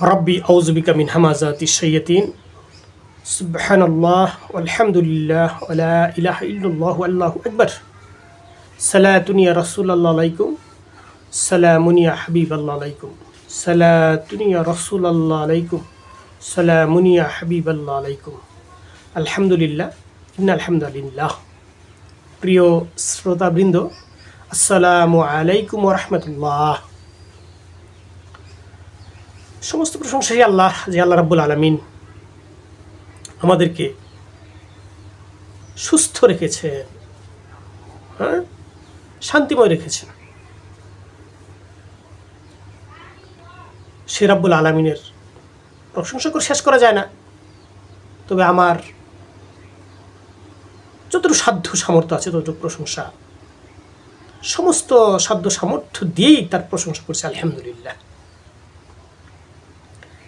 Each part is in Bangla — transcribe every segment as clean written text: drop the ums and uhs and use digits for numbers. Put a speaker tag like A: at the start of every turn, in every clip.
A: ربي أعوذ بك من همزات الشياطين سبحان الله والحمد لله ولا إله إلا الله والله أكبر صلاة يا رسول الله عليكم سلام يا حبيب الله عليكم صلاة يا رسول الله عليكم سلام يا حبيب الله عليكم الحمد لله إن الحمد لله প্রিয় শ্রোতাবৃন্দ আসসালামু আলাইকুম ওয়া রাহমাতুল্লাহ। সমস্ত প্রশংসা আল্লাহ, যে আল্লাহ রাব্বুল আলামিন আমাদেরকে সুস্থ রেখেছেন, শান্তিময় রেখেছেন। সে রাব্বুল আলামিনের প্রশংসা করে শেষ করা যায় না। তবে আমার যতটুকু সাধ্য সামর্থ্য আছে ততটুকু প্রশংসা, সমস্ত সাধ্য সামর্থ্য দিয়েই তার প্রশংসা করছে আলহামদুলিল্লাহ।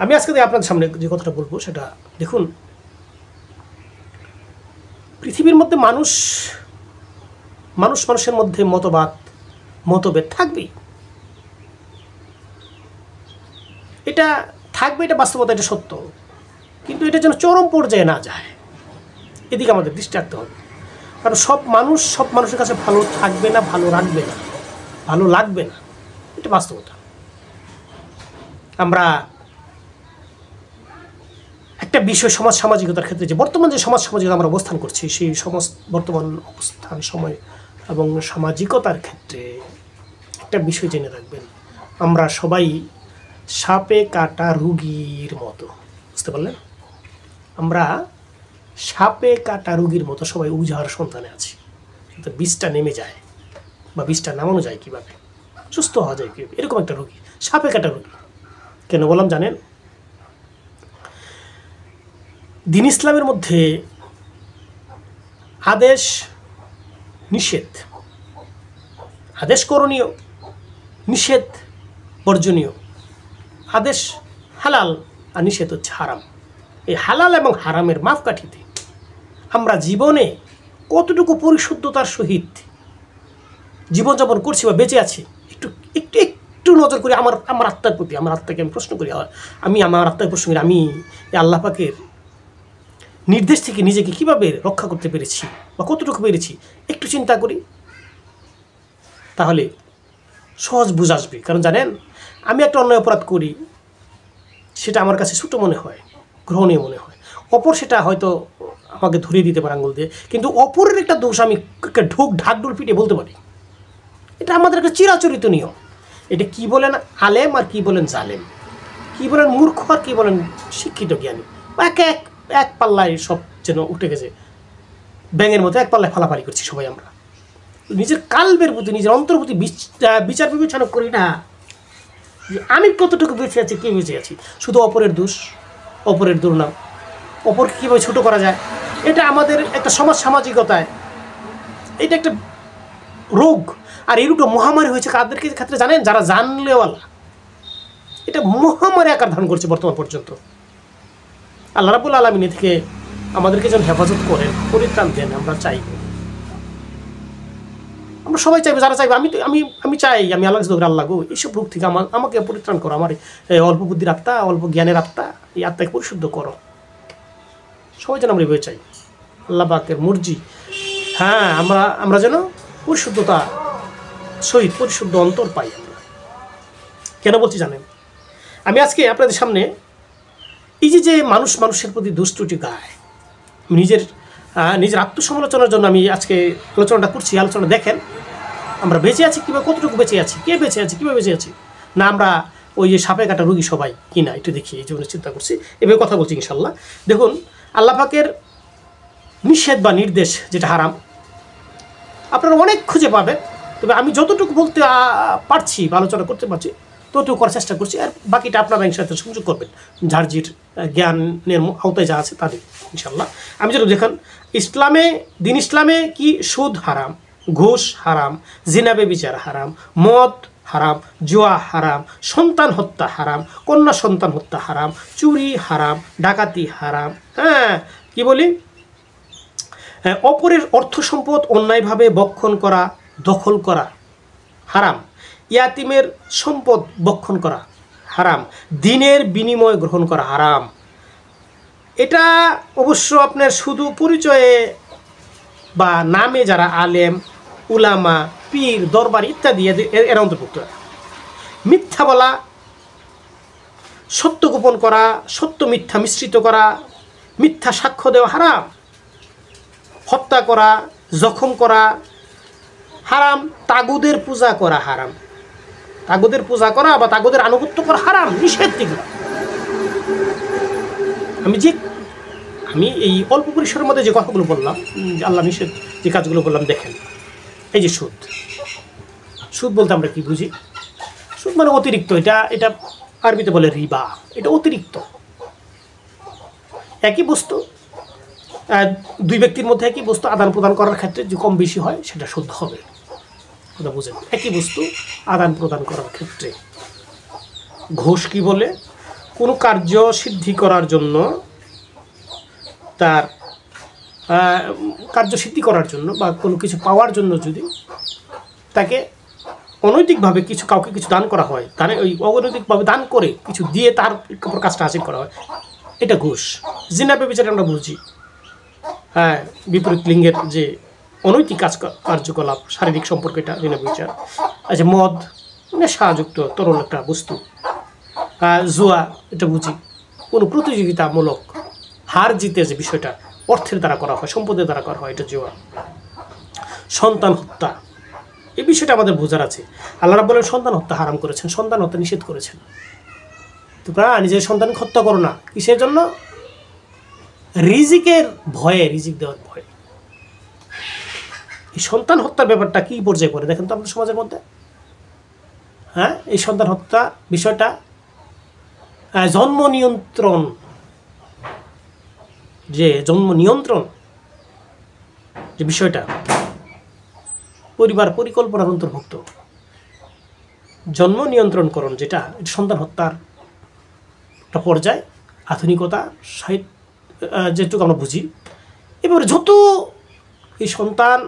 A: আমি আজকে আপনাদের সামনে যে কথাটা বলবো সেটা দেখুন, পৃথিবীর মধ্যে মানুষের মধ্যে মতভেদ থাকবেই। এটা থাকবে, এটা বাস্তবতা, এটা সত্য। কিন্তু এটা যেন চরম পর্যায়ে না যায়, এদিকে আমাদের দৃষ্টি রাখতে হবে। কারণ সব মানুষের কাছে ভালো থাকবে না, ভালো রাখবে না, ভালো লাগবে না, এটা বাস্তবতা। আমরা একটা বিষয় সমাজ সামাজিকতার ক্ষেত্রে যে বর্তমান যে সমাজ সামাজিকতা আমরা অবস্থান করছি, সেই বর্তমান অবস্থান সময় এবং সামাজিকতার ক্ষেত্রে একটা বিষয় জেনে রাখবেন, আমরা সবাই সাপে কাটা রুগীর মতো। বুঝতে পারলেন? আমরা সাপে কাটা রুগীর মতো সবাই উজাড় সন্তানে আছি। কিন্তু বীজটা নেমে যায় বা বীজটা নামানো যায় কীভাবে, সুস্থ হওয়া যায় কীভাবে, এরকম একটা রুগী, সাপে কাটা রুগী। কেন বললাম জানেন? দ্বীন ইসলামের মধ্যে আদেশ নিষেধ, আদেশ করণীয়, নিষেধ বর্জনীয়, আদেশ হালাল আর নিষেধ হচ্ছে হারাম। এই হালাল এবং হারামের মাপকাঠিতে আমরা জীবনে কতটুকু পরিশুদ্ধতার সহিত জীবনযাপন করছি বা বেঁচে আছি, একটু নজর করি আমার আত্মার প্রতি। আমার আত্মাকে আমি প্রশ্ন করি, আমার আত্মাকে প্রশ্ন করি, আমি আল্লাহ পাকের নির্দেশ থেকে নিজেকে কিভাবে রক্ষা করতে পেরেছি বা কতটুকু পেরেছি, একটু চিন্তা করি, তাহলে সহজ বুঝ আসবে। কারণ জানেন, আমি একটা অন্যায় অপরাধ করি, সেটা আমার কাছে ছোটো মনে হয়, গ্রহণীয় মনে হয়। অপর সেটা হয়তো আমাকে ধরিয়ে দিতে পারে আঙুল দিয়ে, কিন্তু অপরের একটা দোষ আমি ঢাকঢোল পিটিয়ে বলতে পারি। এটা আমাদের একটা চিরাচরিত নিয়ম। এটা কি বলেন আলেম আর কি বলেন জালেম, কি বলেন মূর্খ আর কি বলেন শিক্ষিত জ্ঞানী, এক পাল্লায় সব যেন উঠে গেছে, ব্যাঙের মতো এক পাল্লায় ফালাফালি করছি সবাই। আমরা নিজের কালবের প্রতি, নিজের অন্তর প্রতি বিচার বিবেচনা করি না যে আমি কতটুকু বেঁচে আছি, কে বেঁচে আছি। শুধু অপরের দোষ, অপরের দুর্নাম, অপরকে কীভাবে ছোটো করা যায়, এটা আমাদের একটা সমাজ সামাজিকতায় এটা একটা রোগ। আর এই রোগটা মহামারী হয়েছে কাদেরকে ক্ষেত্রে জানেন? যারা জানলেওয়ালা। এটা মহামারী আকার ধারণ করছে বর্তমান পর্যন্ত। আল্লাহ রাব্বুল আলামিন থেকে আমাদেরকে যেন হেফাজত করেন, পরিত্রাণ দেন, আমরা চাইব। আমরা সবাই চাইবো, যারা চাইবো। আমি চাই, আমি আল্লাহ কাছে আল্লাহ গো, এইসব রোগ থেকে আমাকে পরিত্রাণ করো। আমার অল্প বুদ্ধির আত্মা, অল্প জ্ঞানের আত্মা, এই আত্মাকে পরিশুদ্ধ করো। সবাই যেন আমরা এভাবে চাই, আল্লাহ পাকের মর্জি। হ্যাঁ, আমরা যেন পরিশুদ্ধতা সহিত পরিশুদ্ধ অন্তর পাই। আমরা কেন বলছি জানেন? আমি আজকে আপনাদের সামনে এই যে মানুষের প্রতি দুষ্টুটি গায়, নিজের আত্মসমালোচনার জন্য আমি আজকে আলোচনাটা করছি। আলোচনা দেখেন, আমরা বেঁচে আছি কীভাবে, কতটুকু বেঁচে আছি, কে বেঁচে আছি, কীভাবে বেঁচে আছি। না আমরা ওই যে সাপে কাটা রুগী সবাই কি না, একটু দেখি, এই জন্য চিন্তা করছি, এভাবে কথা বলছি ইনশাল্লাহ। দেখুন, আল্লাহ পাকের নিষেধ বা নির্দেশ যেটা হারাম, আপনারা অনেক খুঁজে পাবেন। তবে আমি যতটুকু বলতে পারছি বা আলোচনা করতে পারছি ততটুকু করার চেষ্টা করছি। আর বাকিটা আপনারা ইনশাআল্লাহ সংযোগ করবেন, ঝাড়জির জ্ঞানের আওতায় যা আছে তাদের ইনশাল্লাহ। আমি যেটা দেখেন, দ্বীন ইসলামে কি সুদ হারাম, ঘুষ হারাম, জিনা ব্যভিচার হারাম, মদ হারাম, জুয়া হারাম, সন্তান হত্যা হারাম, কন্যা সন্তান হত্যা হারাম, চুরি হারাম, ডাকাতি হারাম। হ্যাঁ, কি বলি, অপরের অর্থ সম্পদ অন্যায়ভাবে বক্ষণ করা, দখল করা হারাম। ইয়াতিমের সম্পদ বক্ষণ করা হারাম, দিনের বিনিময় গ্রহণ করা হারাম। এটা অবশ্য আপনার শুধু পরিচয়ে বা নামে যারা আলেম, উলামা, পীর, দরবার ইত্যাদি এর অন্তর্ভুক্ত। মিথ্যা বলা, সত্য গোপন করা, সত্য মিথ্যা মিশ্রিত করা, মিথ্যা সাক্ষ্য দেওয়া হারাম। হত্যা করা, জখম করা হারাম। তাগুদের পূজা করা হারাম। তাগুদের পূজা করা বা তাগুদের আনুগত্য করা হারাম, নিষেধ এগুলো। আমি এই অল্প পরিসরের মধ্যে যে কথাগুলো বললাম, আল্লাহ নিষেধ যে কাজগুলো বললাম, দেখেন এই যে সুদ। সুদ বলতে আমরা কি বুঝি? সুদ মানে অতিরিক্ত। এটা আরবিতে বলে রিবা। এটা অতিরিক্ত। একই বস্তু, দুই ব্যক্তির মধ্যে একই বস্তু আদান প্রদান করার ক্ষেত্রে যে কম বেশি হয় সেটা সুদ হবে। কথা বুঝেন? একই বস্তু আদান প্রদান করার ক্ষেত্রে। ঘুষ কি বলে? কোনো কার্য সিদ্ধি করার জন্য, তার কার্য সিদ্ধি করার জন্য বা কোনো কিছু পাওয়ার জন্য যদি তাকে অনৈতিকভাবে কাউকে কিছু দান করা হয়, তাহলে ওই অনৈতিকভাবে দান করে কিছু দিয়ে তার উপর কাজটা হাসিল করা হয়, এটা ঘুষ। জিনা ব্যভিচারে আমরা বুঝি, হ্যাঁ, বিপরীত লিঙ্গের যে অনৈতিক কার্যকলাপ, শারীরিক সম্পর্ক, এটা জিনা ব্যভিচার। আচ্ছা, মদ নেশাযুক্ত তরল একটা বস্তু। জুয়া, এটা বুঝি কোনো প্রতিযোগিতামূলক হার জিতে যে বিষয়টা অর্থের দ্বারা করা হয়, সম্পদের দ্বারা করা হয়, এটা জুয়া। সন্তান হত্যা, এই বিষয়টা আমাদের বোঝার আছে। আল্লাহ রাব্বুল আলামিন সন্তান হত্যা হারাম করেছেন, সন্তান হত্যা নিষেধ করেছেন। তোমরা নিজের সন্তানকে হত্যা করো না। কিসের জন্য? রিজিকের ভয়ে, রিজিক দেওয়ার ভয়ে। এই সন্তান হত্যার ব্যাপারটা কি পর্যায়ে পড়ে দেখেন তো আমাদের সমাজের মধ্যে। হ্যাঁ, এই সন্তান হত্যা বিষয়টা জন্ম নিয়ন্ত্রণ, যে বিষয়টা পরিবার পরিকল্পনার অন্তর্ভুক্ত। জন্ম নিয়ন্ত্রণকরণ যেটা, সন্তান হত্যার একটা পর্যায়, আধুনিকতা সাহিত্য যেটুকু আমরা বুঝি। এবারে যত এই সন্তান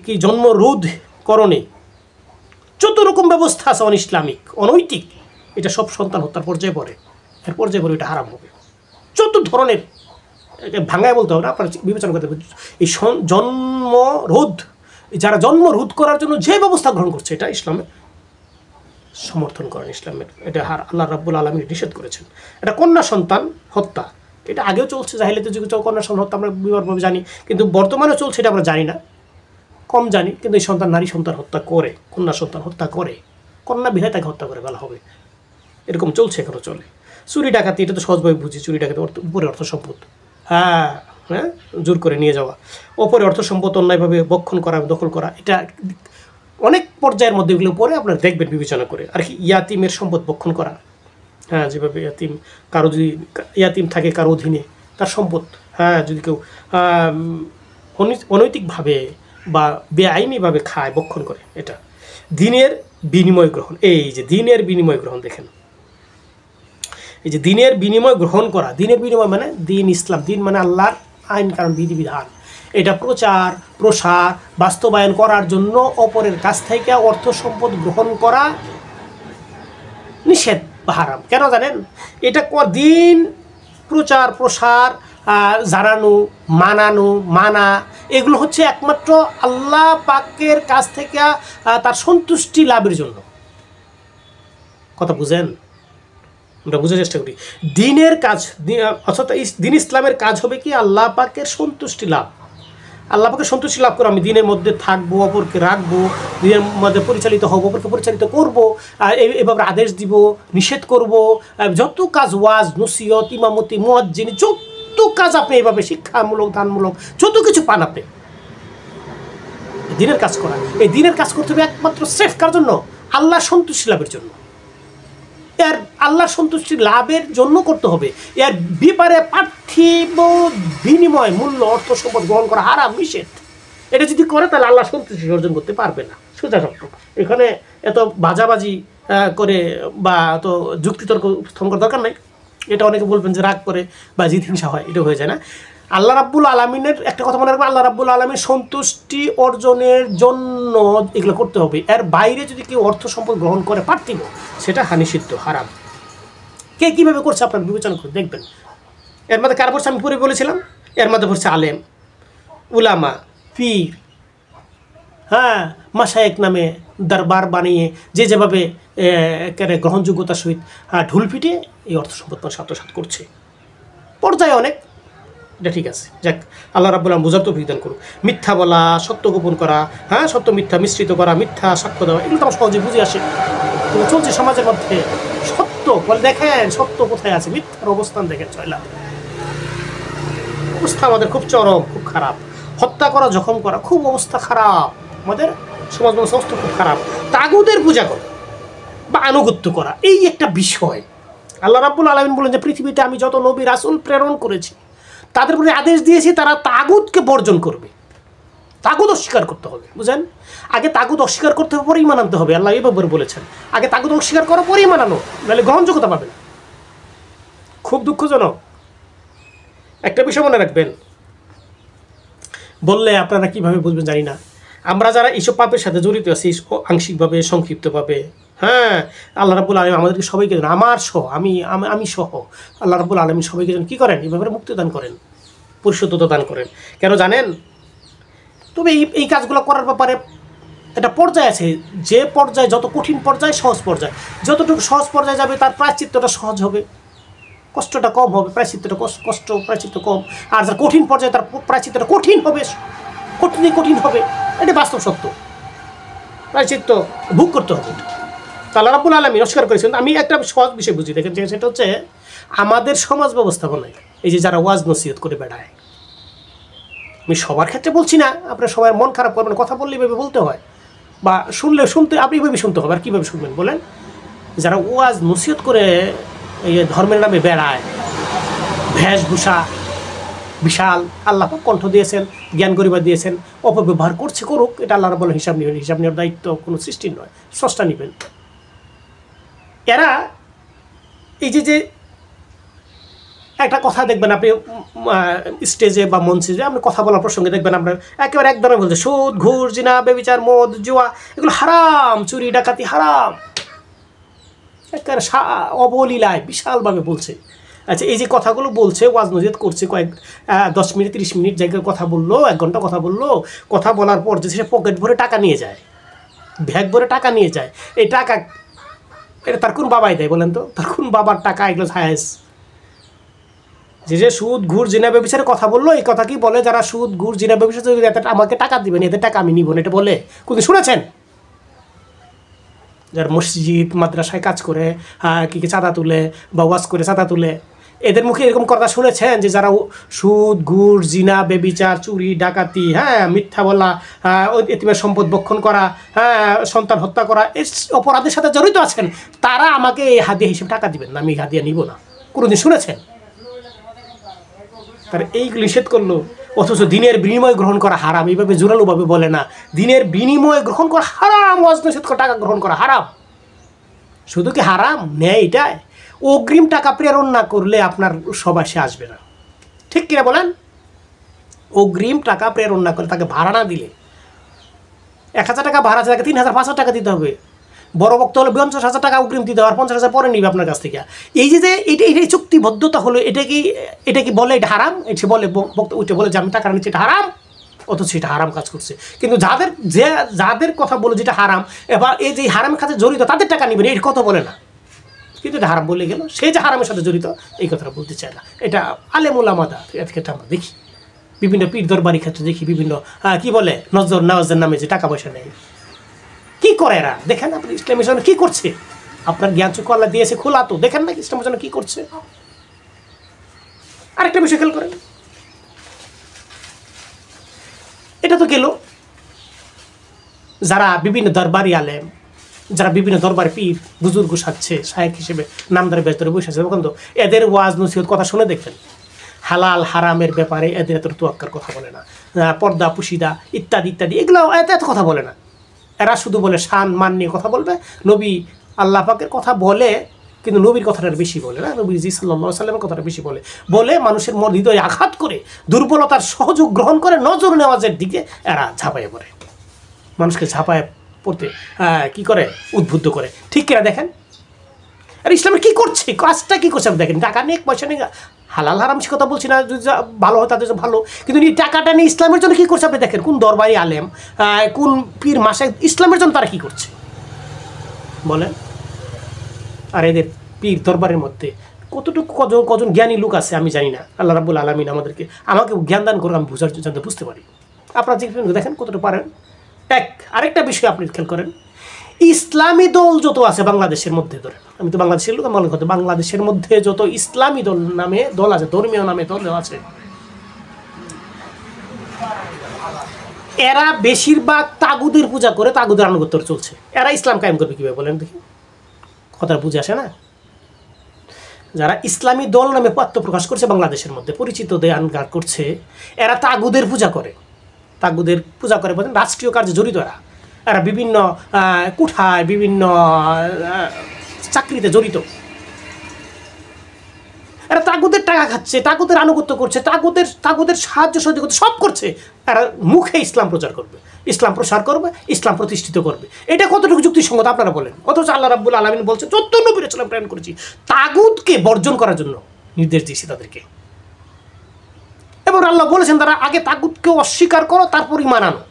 A: কি জন্ম রোধ করণে যত রকম ব্যবস্থা আছে ইসলামিক, অনৈতিক, এটা সব সন্তান হত্যার পর্যায়ে পড়ে। এর পর্যায়ে পড়ে এটা হারাম হবে। যত ধরনের, ভাঙায় বলতে হবে না, আপনার বিবেচনা করতে হবে। এই জন্ম রোধ, যারা জন্ম রোধ করার জন্য যে ব্যবস্থা গ্রহণ করছে, এটা ইসলামে সমর্থন করেন। ইসলামের এটা আল্লাহ রাব্বুল আলামিন নিষেধ করেছেন। এটা কন্যা সন্তান হত্যা, এটা আগেও চলছে, জাহিলিয়াতের যুগে কন্যা সন্তান হত্যা আমরা বিবরভাবে জানি, কিন্তু বর্তমানেও চলছে, এটা আমরা জানি না, কম জানি। কিন্তু এই সন্তান, নারী সন্তান হত্যা করে, কন্যা সন্তান হত্যা করে, কন্যা বিধায় তাকে হত্যা করে ফেলা হবে, এরকম চলছে, এখনও চলে। চুরি ডাকাতি, এটা তো সহজভাবে বুঝি। চুরি ডাকাতি উপরে অর্থ সম্পদ, হ্যাঁ, জোর করে নিয়ে যাওয়া, অপরে অর্থ সম্পদ অন্যায়ভাবে বক্ষণ করা, দখল করা, এটা অনেক পর্যায়ের মধ্যে এগুলো পরে আপনারা দেখবেন বিবেচনা করে। আর কি ইয়াতিমের সম্পদ বক্ষণ করা, হ্যাঁ, যেভাবে কারো যদি ইয়াতিম থাকে কারো অধীনে, তার সম্পদ, হ্যাঁ, যদি কেউ অনৈতিকভাবে বা বেআইনিভাবে খায়, বক্ষণ করে, এটা দিনের বিনিময় গ্রহণ। এই যে দিনের বিনিময় গ্রহণ, দেখেন এই যে দিনের বিনিময় গ্রহণ করা, দিনের বিনিময় মানে দিন ইসলাম, দিন মানে আল্লাহর আইন কারণ বিধিবিধান, এটা প্রচার প্রসার বাস্তবায়ন করার জন্য অপরের কাছ থেকে অর্থ সম্পদ গ্রহণ করা নিষেধ বা হারাম। কেন জানেন? এটা দিন প্রচার প্রসার জানানো, মানা, এগুলো হচ্ছে একমাত্র আল্লাহ পাকের কাছ থেকে তার সন্তুষ্টি লাভের জন্য। কথা বুঝেন? আমরা বোঝার চেষ্টা করি। দিনের কাজ অর্থাৎ দিন ইসলামের কাজ হবে কি? আল্লাহ পাকের সন্তুষ্টি লাভ। আল্লাহ পাকের সন্তুষ্টি লাভ করে আমি দিনের মধ্যে থাকবো, অপরকে রাখবো, দিনের মধ্যে পরিচালিত হবো, অপরকে পরিচালিত করবো, এভাবে আদেশ দিব, নিষেধ করব, যত কাজ, ওয়াজ, নসিহত, ইমামতি, মুয়াজ্জিন, যত কাজ আপনি এইভাবে শিক্ষামূলক, দানমূলক যত কিছু পান, আপনি দিনের কাজ করা। এই দিনের কাজ করতে হবে একমাত্র সেফ কার জন্য? আল্লাহ সন্তুষ্টি লাভের জন্য। এর আল্লাহর সন্তুষ্টি লাভের জন্য করতে হবে। এর ব্যাপারে পার্থিব বিনিময় মূল্য, অর্থ সম্পদ গ্রহণ করা হারাম, নিষেধ। এটা যদি করে তাহলে আল্লাহ সন্তুষ্টি অর্জন করতে পারবে না। সোজা সত্য। এখানে এত বাজাবাজি করে বা এত যুক্তিতর্ক উপস্থাপন করার দরকার নাই। এটা অনেকে বলবেন যে রাগ করে বা জিত হিংসা হয়, এটা হয়ে যায় না। আল্লাহ রাব্বুল আলামিনের একটা কথা মনে রাখবেন, আল্লাহ রাব্বুল আলামিনের সন্তুষ্টি অর্জনের জন্য এগুলো করতে হবে। এর বাইরে যদি কেউ অর্থ সম্পদ গ্রহণ করে পার্থিব, সেটা নিষিদ্ধ, হারাম। কে কীভাবে করছে আপনার বিবেচনা করে দেখবেন। এর মধ্যে কার পড়ছে আমি পরে বলেছিলাম, এর মধ্যে পড়ছে আলেম, উলামা, পীর, হ্যাঁ, মাশায়েখ নামে দরবার বানিয়ে যে যেভাবে গ্রহণযোগ্যতার সহিত ঢুল পিটিয়ে এই অর্থ সম্পদ আত্মসাৎ করছে। পর্যায়ে অনেক, এটা ঠিক আছে, যাক, আল্লাহ রাব্বুল আলামিন বোঝার তৌফিক দান করুন। মিথ্যা বলা, সত্য গোপন করা, হ্যাঁ, সত্য মিথ্যা মিশ্রিত করা, মিথ্যা সাক্ষ্য দেওয়া, এগুলো তো আমার সহজে বুঝে আসে। কিন্তু চলছে সমাজের মধ্যে সত্য বলে, দেখেন সত্য কোথায় আছে, মিথ্যার অবস্থান দেখেন চয়লাম। অবস্থা আমাদের খুব চরম, খুব খারাপ। হত্যা করা, জখম করা, খুব অবস্থা খারাপ। আমাদের সমাজ ব্যবস্থা খুব খারাপ। তাগুদের পূজা করা বা আনুগত্য করা, এই একটা বিষয়। আল্লাহ রাব্বুল আলামিন বলেন যে পৃথিবীতে আমি যত নবী রাসূল প্রেরণ করেছি তাদের প্রতি আদেশ দিয়েছি তারা তাগুতকে বর্জন করবে। তাগুত অস্বীকার করতে হবে, বুঝেন? আগে তাগুত অস্বীকার করতে হবে, পরে ঈমান আনতে হবে। আল্লাহ এইভাবে বলেছেন, আগে তাগুত অস্বীকার করো, পরে ঈমান আনো, নাহলে গ্রহণযোগ্যতা পাবে না। খুব দুঃখজনক। একটা বিষয় মনে রাখবেন, বললে আপনারা কীভাবে বুঝবেন জানি না, আমরা যারা এইসব পাপের সাথে জড়িত আছি আংশিকভাবে, সংক্ষিপ্তভাবে, হ্যাঁ, আল্লাহ রাব্বুল আলামিন আমাদেরকে সবাইকে যেন, আমার সহ, আমি সহ, আল্লাহ রাব্বুল আলামিন সবাইকে যেন কী করেন, এইভাবে মুক্তি দান করেন, পরিশুদ্ধতা দান করেন। কেন জানেন? তবে এই কাজগুলো করার ব্যাপারে একটা পর্যায়ে আছে, যে পর্যায়ে, যত কঠিন পর্যায়ে, সহজ পর্যায়ে, যতটুকু সহজ পর্যায়ে যাবে তার প্রায়শ্চিত্তটা সহজ হবে, কষ্টটা কম হবে, প্রায়শ্চিত্তটা প্রায়শ্চিত্ত কম। আর যার কঠিন পর্যায়ে তার প্রায়শ্চিত্তটা কঠিন হবে, কঠিন হবে। এটা বাস্তব সত্য, প্রায়শ্চিত্ত ভোগ করতে হবে। আল্লাহ রাব্বুল আলামিন অস্বীকার করেছেন। আমি একটা সহজ বিষয় বুঝি, দেখেন, যে সেটা হচ্ছে আমাদের সমাজ ব্যবস্থাপনায় এই যে যারা ওয়াজ নসিহত করে বেড়ায়, আমি সবার ক্ষেত্রে বলছি না, আপনার সবার মন খারাপ করবেন, কথা বললে এইভাবে বলতে হয়, বা শুনতে আপনি এইভাবে শুনতে হবে। আর কীভাবে শুনবেন বলেন? যারা ওয়াজ নসিহত করে এই ধর্মের নামে বেড়ায়, বেশভূষা বিশাল, আল্লাহ কণ্ঠ দিয়েছেন, জ্ঞান গরিমা দিয়েছেন, অপব্যবহার করছে, করুক, এটা আল্লাহ রাব্বুল হিসাব নেবেন। হিসাব নেওয়ার দায়িত্ব কোনো সৃষ্টির নয়, স্রষ্টা নেবেন। এরা এই যে একটা কথা দেখবেন আপনি স্টেজে বা মঞ্চে যে আপনি কথা বলার প্রসঙ্গে দেখবেন আপনার একেবারে একদমই বলছে সুদ, ঘুষ, জিনা, ব্যভিচার, মদ, জুয়া, এগুলো হারাম, চুরি ডাকাতি হারাম, একেবারে অবলীলায় বিশালভাবে বলছে। আচ্ছা, এই যে কথাগুলো বলছে, ওয়াজ নসিহত করছে, 10 মিনিট 30 মিনিট জায়গায় কথা বললো, 1 ঘন্টা কথা বললো, কথা বলার পর যে সে পকেট ভরে টাকা নিয়ে যায়, ব্যাগ ভরে টাকা নিয়ে যায়, এই টাকা এটা তার কোন বাবাই দেয় বলেন তো? তার কোন বাবার টাকা এগুলো হায়েস? যে সুদ, ঘুষ, জিনা, ব্যভিচারের কথা বললো, এই কথা কি বলে? যারা সুদ, ঘুষ, জিনা, ব্যভিচার যদি আমাকে টাকা দিবেন, এদের টাকা আমি নিব না, এটা বলে কোনদিন শুনেছেন? যারা মসজিদ মাদ্রাসায় কাজ করে, কি চাঁদা তুলে বা ওয়াজ করে চাঁদা তুলে, এদের মুখে এরকম কথা শুনেছেন যে যারা সুদ, ঘুষ, জিনা, ব্যভিচার, চুরি ডাকাতি, হ্যাঁ, মিথ্যা বলা, এতিমের সম্পদ ভক্ষণ করা, হ্যাঁ, সন্তান হত্যা করা, এই অপরাধের সাথে জড়িত আছেন, তারা আমাকে এই হাদিয়া হিসেবে টাকা দিবেন না, আমি হাদিয়া নিব না, কোনোদিন শুনেছেন? তার এইগুলো নিষেধ করলো, অথচ দিনের বিনিময় গ্রহণ করা হারাম, এইভাবে জোরালোভাবে বলে না, দিনের বিনিময় গ্রহণ করা হারাম, ওয়াজ নসিহত করে টাকা গ্রহণ করা হারাম। শুধু কি হারাম, ন্যায় এটাই, অগ্রিম টাকা প্রেরণ না করলে আপনার সবাই সে আসবে না, ঠিক কিনা বলেন? অগ্রিম টাকা প্রেরণ না করলে, তাকে ভাড়া না দিলে, 1000 টাকা ভাড়া আছে, তাকে 3500 টাকা দিতে হবে। বড় বক্তা হলে 50,000 টাকা অগ্রিম দিতে হবে, আর 50,000 পরে নিবে আপনার কাছ থেকে। এই যে এটাই চুক্তিবদ্ধতা হলো, এটা কি বলে এটা হারাম? এটা বলে বক্তা উঠে বলে যে আমি টাকা নিচ্ছি, এটা হারাম, অথচ এটা হারাম কাজ করছে। কিন্তু যাদের কথা বলে যেটা হারাম, এবার এই যে হারাম কাজে জড়িত তাদের টাকা নেবেন, এই কথা বলে না, কিন্তু এটা হারাম বলে গেল, সে যে হারামের সাথে জড়িত এই কথাটা বলতে চায় না। এটা আলেম ওলামাদা ক্ষেত্রে আমরা দেখি, বিভিন্ন পীর দরবারি ক্ষেত্রে দেখি, বিভিন্ন কি বলে নজর নামাজের নামে যে টাকা পয়সা নেয়, কি করে এরা? দেখেন আপনি ইসলামের জন্য কি করছে, আপনার জ্ঞান চক্ষু আল্লাহ দিয়েছে খোলা, তো দেখেন না ইসলামের জন্য কি করছে। আরেকটা বিষয় খেয়াল করেন, এটা তো গেল যারা বিভিন্ন দরবারি আলেম, যারা বিভিন্ন দরবারে পীর বুজুর্গ সাজছে, শায়েখ হিসেবে নামদারে বেশ ধরে বসে আছে, তখন তো এদের ওয়াজ নসিহত কথা শুনে দেখবেন, হালাল হারামের ব্যাপারে এদের এত তোয়াক্কার কথা বলে না, পর্দা পুশিদা ইত্যাদি ইত্যাদি, এগুলো এত কথা বলে না। এরা শুধু বলে শান মান নিয়ে কথা বলবে, নবী আল্লাহ পাকের কথা বলে, কিন্তু নবীর কথাটা বেশি বলে না, নবী সাল্লাল্লাহু আলাইহি সাল্লামের কথাটা বেশি বলে বলে মানুষের হৃদয়ে আঘাত করে, দুর্বলতার সহযোগ গ্রহণ করে, নজর নেওয়াজের দিকে এরা ঝাঁপাইয়ে পড়ে, মানুষকে ঝাঁপায় পড়তে কি করে, উদ্বুদ্ধ করে। ঠিক কিনা দেখেন? আর ইসলামের কী করছে, কাজটা কী করছে আপনি দেখেন। টাকা নিয়ে পয়সা নিয়ে হালাল হারাম সে কথা বলছি না, যদি ভালো হয় তাদের ভালো, কিন্তু এই টাকাটা নিয়ে ইসলামের জন্য কী করছে আপনি দেখেন। কোন দরবারি আলেম, কোন পীর মাসায়েখ ইসলামের জন্য তারা কী করছে বলেন। আর এদের পীর দরবারের মধ্যে কতটুকু কজন জ্ঞানী লোক আছে আমি জানি না। আল্লাহ রাব্বুল আলামিন আমাকে জ্ঞান দান করে আমি জানতে বুঝতে পারি। আপনারা দেখেন কতটুকু পারেন। আরেকটা বিষয় আপনি খেয়াল করেন, ইসলামী দল যত আছে বাংলাদেশের মধ্যে, ধরেন আমি তো বাংলাদেশের লোক, আমার কথা বাংলাদেশের মধ্যে যত ইসলামী দল নামে দল আছে, ধর্মীয় নামে দল আছে, এরা বেশিরভাগ তাগুদের পূজা করে, তাগুদের আনুগত্য চলছে। এরা ইসলাম কায়েম করবে কীভাবে বলেন দেখি? কথাটা বুঝে আসে না? যারা ইসলামী দল নামে আত্মপ্রকাশ করছে বাংলাদেশের মধ্যে, পরিচিত দেয়ান করছে, এরা তাগুদের পূজা করে, বলেন রাষ্ট্রীয় কার্যে জড়িত। এরা বিভিন্ন কুঠায়, বিভিন্ন চাকরিতে জড়িত। এরা তাগুদের টাকা খাচ্ছে, তাগুদের আনুগত্য করছে, তাগুদের সাহায্য সহযোগিতা সব করছে। এরা মুখে ইসলাম প্রচার করবে, ইসলাম প্রসার করবে, ইসলাম প্রতিষ্ঠিত করবে। এটা কতটুকু যুক্তিসঙ্গত আপনারা বলেন? অথচ আল্লাহ রাব্বুল আলামিন বলছে 14 নবী রাসূল প্রেরণ করেছি তাগুতকে বর্জন করার জন্য, নির্দেশ দিয়েছি তাদেরকে। এবং আল্লাহ বলেছেন তারা আগে তাগুতকে অস্বীকার করো, তারপর ঈমান আনো।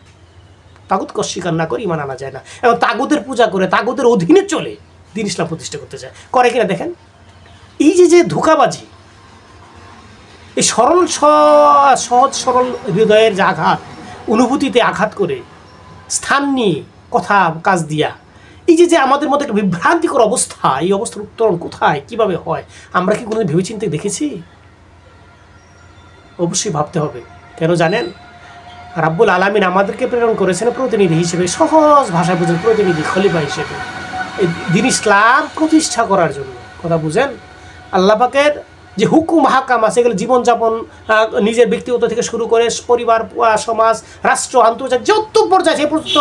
A: তাগুতকে অস্বীকার না করে ঈমান আনা যায় না। এবং তাগুদের পূজা করে, তাগুদের অধীনে চলে দ্বীন ইসলাম প্রতিষ্ঠা করতে চায়, করে কিনা দেখেন। এই যে ধোঁকাবাজি, এই সহজ সরল হৃদয়ের যে আঘাত, অনুভূতিতে আঘাত করে, স্থান নিয়ে কথা কাজ দিয়া, এই যে আমাদের মধ্যে একটা বিভ্রান্তিকর অবস্থা, এই অবস্থার উত্তরণ কোথায়, কিভাবে হয়, আমরা কি কোনোদিন ভেবেচিন্তে দেখেছি? অবশ্যই ভাবতে হবে। কেন জানেন? রাব্বুল আলামিন আমাদেরকে প্রেরণ করেছেন প্রতিনিধি হিসেবে, সহজ ভাষায় বুঝেন, প্রতিনিধি, খলিফা হিসেবে দ্বীন ইসলাম প্রতিষ্ঠা করার জন্য। কথা বুঝেন? আল্লাহ পাকের যে হুকুম হাকাম আছে, এগুলো জীবনযাপন, নিজের ব্যক্তিগত থেকে শুরু করে পরিবার, সমাজ, রাষ্ট্র, আন্তর্জাতিক যত পর্যায়ে সেই পর্যন্ত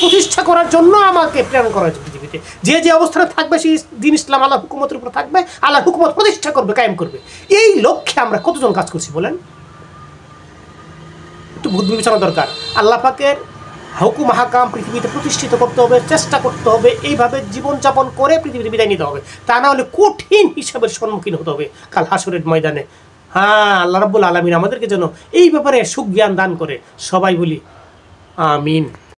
A: প্রতিষ্ঠা করার জন্য আমাকে প্রেরণ করা হয়েছে পৃথিবীতে। যে অবস্থানে থাকবে সেই দ্বীন ইসলাম আল্লাহ হুকুমতের উপর থাকবে, আল্লাহ হুকুমত প্রতিষ্ঠা করবে, কায়েম করবে। এই লক্ষ্যে আমরা কতজন কাজ করছি বলেন? একটু বুদ্ধি বিবেচনা দরকার। আল্লাহ পাকের হুকুম হাকাম পৃথিবীতে প্রতিষ্ঠিত করতে হবে, চেষ্টা করতে হবে, এইভাবে জীবনযাপন করে পৃথিবীতে বিদায় নিতে হবে। তা না হলে কঠিন হিসাবের সম্মুখীন হতে হবে কাল হাসরের ময়দানে। আল্লাহ রাব্বুল আলামিন আমাদেরকে যেন এই ব্যাপারে সুজ্ঞান দান করে। সবাই বলি আমিন।